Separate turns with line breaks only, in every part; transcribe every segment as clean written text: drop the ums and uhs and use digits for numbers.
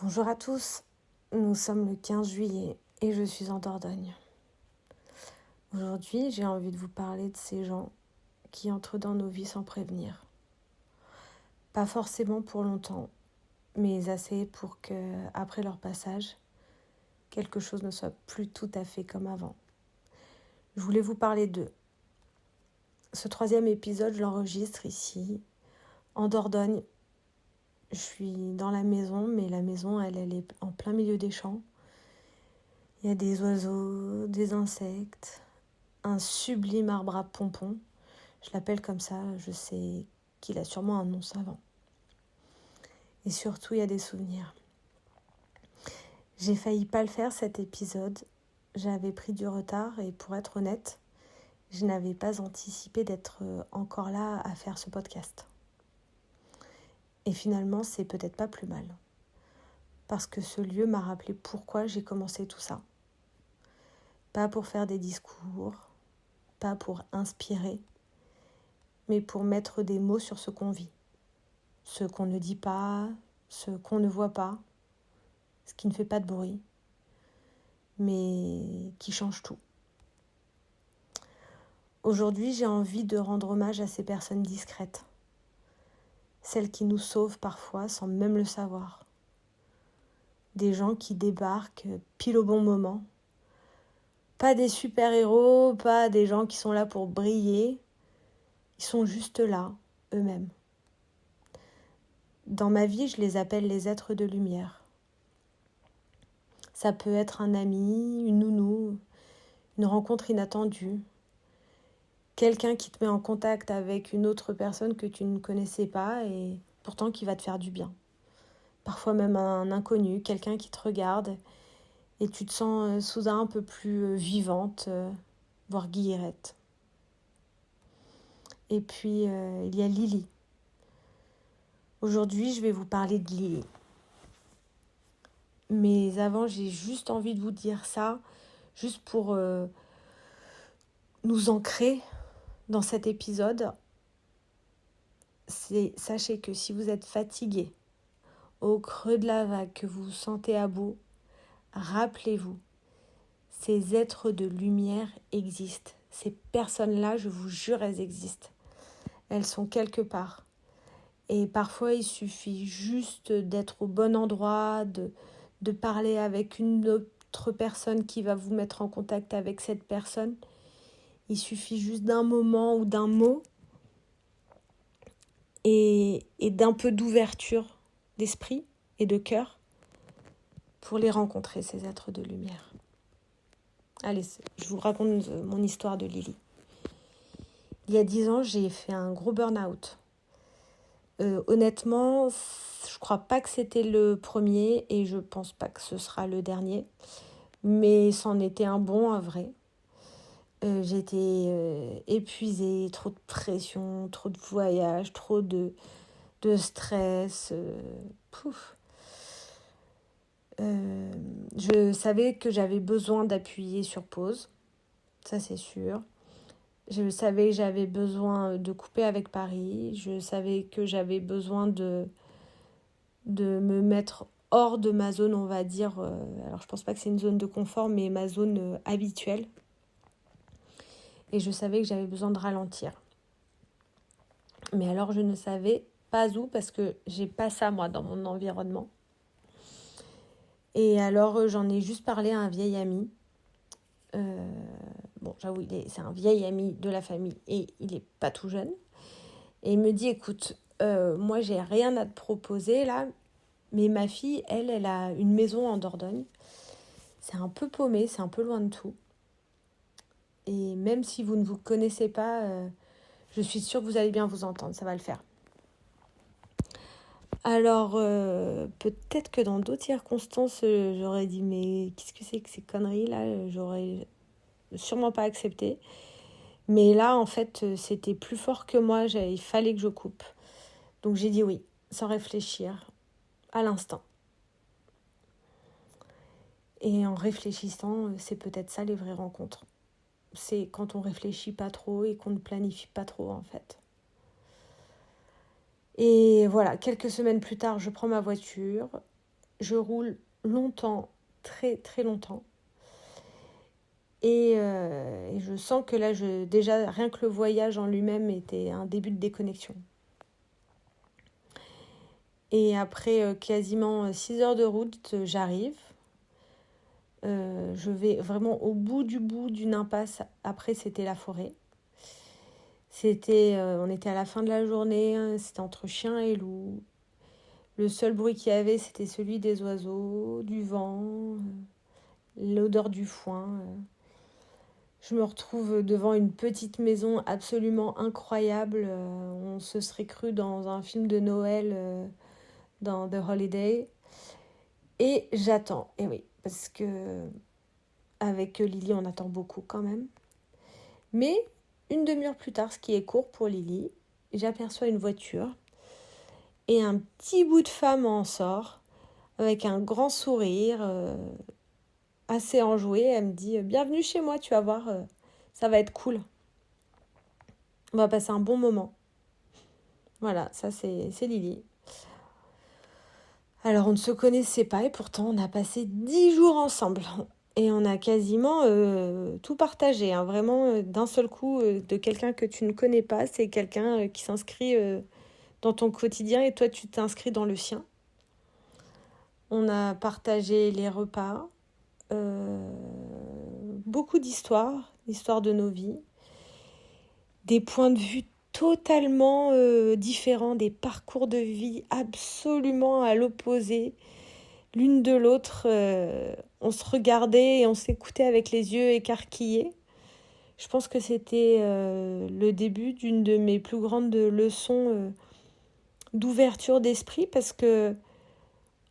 Bonjour à tous, nous sommes le 15 juillet et je suis en Dordogne. Aujourd'hui, j'ai envie de vous parler de ces gens qui entrent dans nos vies sans prévenir. Pas forcément pour longtemps, mais assez pour que, après leur passage, quelque chose ne soit plus tout à fait comme avant. Je voulais vous parler d'eux. Ce 3e épisode, je l'enregistre ici, en Dordogne. Je suis dans la maison, mais la maison, elle est en plein milieu des champs. Il y a des oiseaux, des insectes, un sublime arbre à pompons. Je l'appelle comme ça, je sais qu'il a sûrement un nom savant. Et surtout, il y a des souvenirs. J'ai failli pas le faire cet épisode. J'avais pris du retard et pour être honnête, je n'avais pas anticipé d'être encore là à faire ce podcast. Et finalement, c'est peut-être pas plus mal. Parce que ce lieu m'a rappelé pourquoi j'ai commencé tout ça. Pas pour faire des discours, pas pour inspirer, mais pour mettre des mots sur ce qu'on vit. Ce qu'on ne dit pas, ce qu'on ne voit pas, ce qui ne fait pas de bruit, mais qui change tout. Aujourd'hui, j'ai envie de rendre hommage à ces personnes discrètes, celles qui nous sauvent parfois sans même le savoir. Des gens qui débarquent pile au bon moment. Pas des super-héros, pas des gens qui sont là pour briller. Ils sont juste là, eux-mêmes. Dans ma vie, je les appelle les êtres de lumière. Ça peut être un ami, une nounou, une rencontre inattendue. Quelqu'un qui te met en contact avec une autre personne que tu ne connaissais pas et pourtant qui va te faire du bien. Parfois même un inconnu, quelqu'un qui te regarde et tu te sens soudain un peu plus vivante, voire guillerette. Et puis il y a Lily. Aujourd'hui, je vais vous parler de Lily. Mais avant, j'ai juste envie de vous dire ça, juste pour nous ancrer dans cet épisode. Sachez que si vous êtes fatigué, au creux de la vague, que vous vous sentez à bout, rappelez-vous, ces êtres de lumière existent. Ces personnes-là, je vous jure, elles existent. Elles sont quelque part. Et parfois, il suffit juste d'être au bon endroit, de parler avec une autre personne qui va vous mettre en contact avec cette personne. Il suffit juste d'un moment ou d'un mot et d'un peu d'ouverture d'esprit et de cœur pour les rencontrer, ces êtres de lumière. Allez, je vous raconte mon histoire de Lily. Il y a 10 ans, j'ai fait un gros burn-out. Honnêtement, je crois pas que c'était le premier et je pense pas que ce sera le dernier. Mais c'en était un bon, un vrai. J'étais épuisée, trop de pression, trop de voyages, trop de stress. Je savais que j'avais besoin d'appuyer sur pause, ça c'est sûr. Je savais que j'avais besoin de couper avec Paris. Je savais que j'avais besoin de me mettre hors de ma zone, on va dire. Alors je pense pas que c'est une zone de confort, mais ma zone habituelle. Et je savais que j'avais besoin de ralentir. Mais alors je ne savais pas où parce que j'ai pas ça moi dans mon environnement. Et alors j'en ai juste parlé à un vieil ami. Bon, j'avoue, c'est un vieil ami de la famille et il n'est pas tout jeune. Et il me dit, écoute, moi j'ai rien à te proposer là, mais ma fille, elle a une maison en Dordogne. C'est un peu paumé, c'est un peu loin de tout. Et même si vous ne vous connaissez pas, je suis sûre que vous allez bien vous entendre, ça va le faire. Alors, peut-être que dans d'autres circonstances, j'aurais dit, mais qu'est-ce que c'est que ces conneries là ? J'aurais sûrement pas accepté. Mais là, en fait, c'était plus fort que moi, il fallait que je coupe. Donc j'ai dit oui, sans réfléchir, à l'instant. Et en réfléchissant, c'est peut-être ça les vraies rencontres. C'est quand on réfléchit pas trop et qu'on ne planifie pas trop, en fait. Et voilà, quelques semaines plus tard, je prends ma voiture, je roule longtemps, très très longtemps. Et je sens que là, déjà, rien que le voyage en lui-même était un début de déconnexion. Et après quasiment 6 heures de route, j'arrive. Je vais vraiment au bout d'une impasse. Après, c'était la forêt. On était à la fin de la journée, hein, c'était entre chien et loup. Le seul bruit qu'il y avait, c'était celui des oiseaux, du vent, l'odeur du foin. Je me retrouve devant une petite maison absolument incroyable. On se serait cru dans un film de Noël, dans The Holiday. Et j'attends. Et oui, parce que avec Lily, on attend beaucoup quand même. Mais une demi-heure plus tard, ce qui est court pour Lily, j'aperçois une voiture et un petit bout de femme en sort avec un grand sourire, assez enjoué. Elle me dit « Bienvenue chez moi, tu vas voir, ça va être cool. On va passer un bon moment. » Voilà, ça c'est Lily. Alors on ne se connaissait pas et pourtant on a passé 10 jours ensemble. Et on a quasiment tout partagé, hein. Vraiment d'un seul coup, de quelqu'un que tu ne connais pas, c'est quelqu'un qui s'inscrit dans ton quotidien et toi tu t'inscris dans le sien. On a partagé les repas, beaucoup d'histoires de nos vies, des points de vue totalement différents, des parcours de vie absolument à l'opposé. L'une de l'autre, on se regardait et on s'écoutait avec les yeux écarquillés. Je pense que c'était le début d'une de mes plus grandes leçons d'ouverture d'esprit parce que,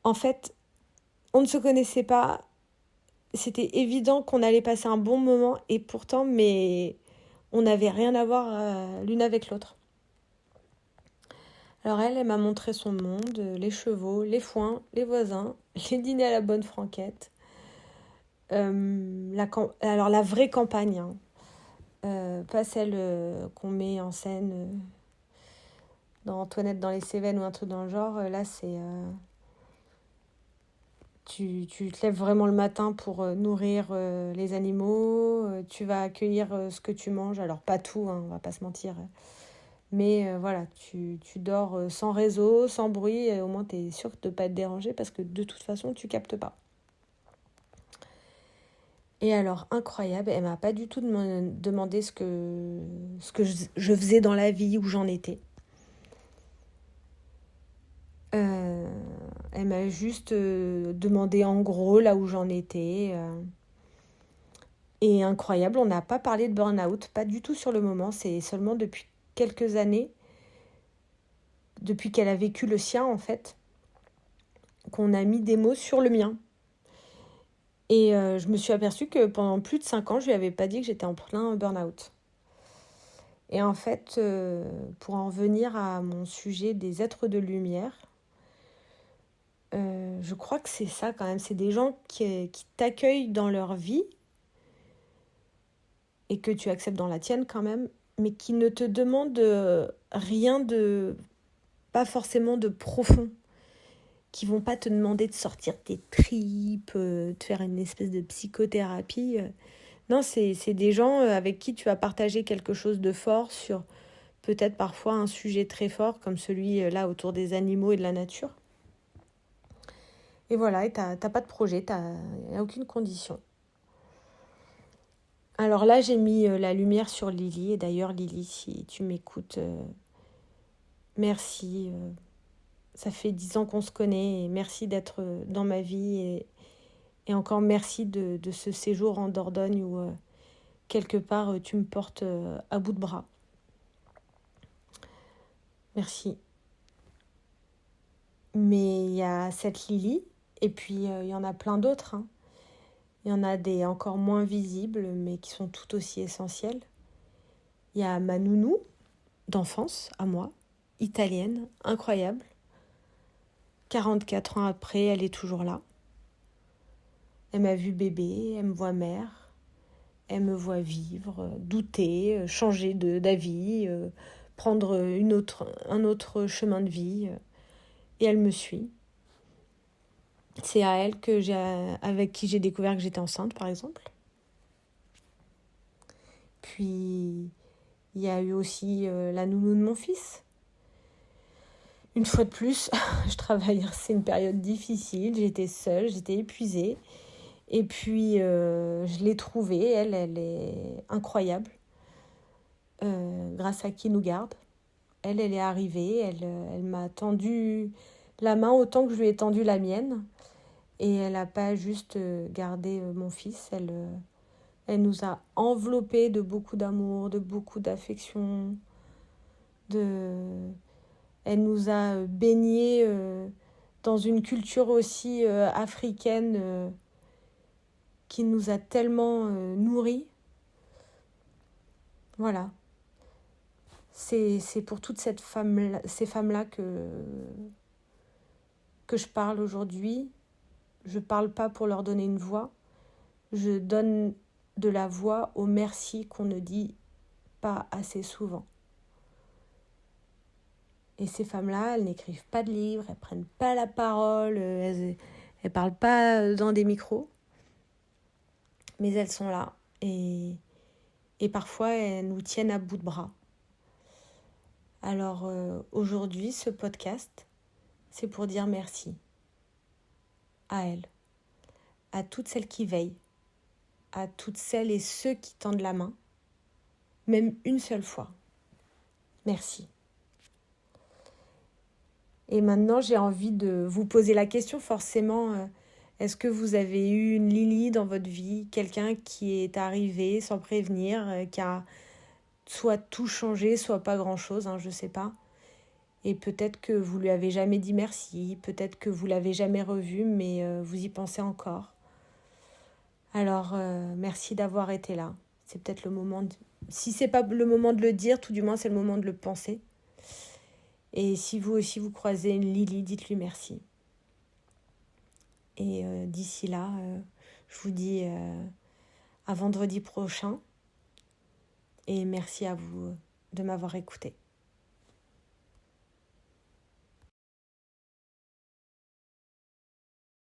en fait, on ne se connaissait pas. C'était évident qu'on allait passer un bon moment et pourtant, mais on n'avait rien à voir l'une avec l'autre. Alors elle m'a montré son monde, les chevaux, les foins, les voisins, les dîners à la bonne franquette. Alors la vraie campagne, hein. Pas celle qu'on met en scène dans Antoinette dans les Cévennes ou un truc dans le genre. Là, c'est... Tu te lèves vraiment le matin pour nourrir les animaux. Tu vas accueillir ce que tu manges. Alors pas tout, hein, on va pas se mentir. Mais voilà, tu dors sans réseau, sans bruit. Et au moins, tu es sûr de ne pas être dérangé parce que de toute façon, tu captes pas. Et alors, incroyable, elle m'a pas du tout demandé ce que je faisais dans la vie, où j'en étais. Elle m'a juste demandé en gros là où j'en étais. Et incroyable, on n'a pas parlé de burn-out, pas du tout sur le moment. C'est seulement depuis quelques années, depuis qu'elle a vécu le sien en fait, qu'on a mis des mots sur le mien. Et je me suis aperçue que pendant plus de 5 ans, je lui avais pas dit que j'étais en plein burn-out. Et en fait, pour en venir à mon sujet des êtres de lumière, je crois que c'est ça quand même. C'est des gens qui t'accueillent dans leur vie et que tu acceptes dans la tienne quand même, mais qui ne te demandent rien de... pas forcément de profond. Qui vont pas te demander de sortir tes tripes, de faire une espèce de psychothérapie. Non, c'est des gens avec qui tu vas partager quelque chose de fort sur peut-être parfois un sujet très fort comme celui là autour des animaux et de la nature. Et voilà, et t'as pas de projet, il n'y a aucune condition. Alors là, j'ai mis la lumière sur Lily. Et d'ailleurs, Lily, si tu m'écoutes, merci. Ça fait 10 ans qu'on se connaît et merci d'être dans ma vie. Et encore merci de ce séjour en Dordogne où, quelque part, tu me portes à bout de bras. Merci. Mais il y a cette Lily, et puis il y en a plein d'autres. Hein. Il y en a des encore moins visibles, mais qui sont tout aussi essentielles. Il y a ma nounou d'enfance, à moi, italienne, incroyable. 44 ans après, elle est toujours là. Elle m'a vue bébé, elle me voit mère, elle me voit vivre, douter, changer d'avis, prendre un autre chemin de vie, et elle me suit. C'est à elle avec qui j'ai découvert que j'étais enceinte, par exemple. Puis, il y a eu aussi la nounou de mon fils. Une fois de plus, je travaille, c'est une période difficile, j'étais seule, j'étais épuisée. Et puis, je l'ai trouvée, elle est incroyable, grâce à qui nous garde. Elle est arrivée, elle m'a tendu la main autant que je lui ai tendu la mienne. Et elle n'a pas juste gardé mon fils, elle nous a enveloppés de beaucoup d'amour, de beaucoup d'affection. Elle nous a baignés dans une culture aussi africaine qui nous a tellement nourris. Voilà. C'est pour toutes ces femmes-là que je parle aujourd'hui. Je ne parle pas pour leur donner une voix. Je donne de la voix au merci qu'on ne dit pas assez souvent. Et ces femmes-là, elles n'écrivent pas de livres, elles ne prennent pas la parole, elles ne parlent pas dans des micros. Mais elles sont là. Et parfois, elles nous tiennent à bout de bras. Alors aujourd'hui, ce podcast, c'est pour dire merci à elles, à toutes celles qui veillent, à toutes celles et ceux qui tendent la main, même une seule fois. Merci. Et maintenant, j'ai envie de vous poser la question forcément, est-ce que vous avez eu une Lily dans votre vie, quelqu'un qui est arrivé sans prévenir, qui a soit tout changé, soit pas grand-chose, je sais pas. Et peut-être que vous lui avez jamais dit merci, peut-être que vous l'avez jamais revu, mais vous y pensez encore. Alors, merci d'avoir été là. C'est peut-être le moment si c'est pas le moment de le dire, tout du moins c'est le moment de le penser. Et si vous aussi vous croisez une Lily, dites-lui merci. Et d'ici là, je vous dis à vendredi prochain. Et merci à vous de m'avoir écouté.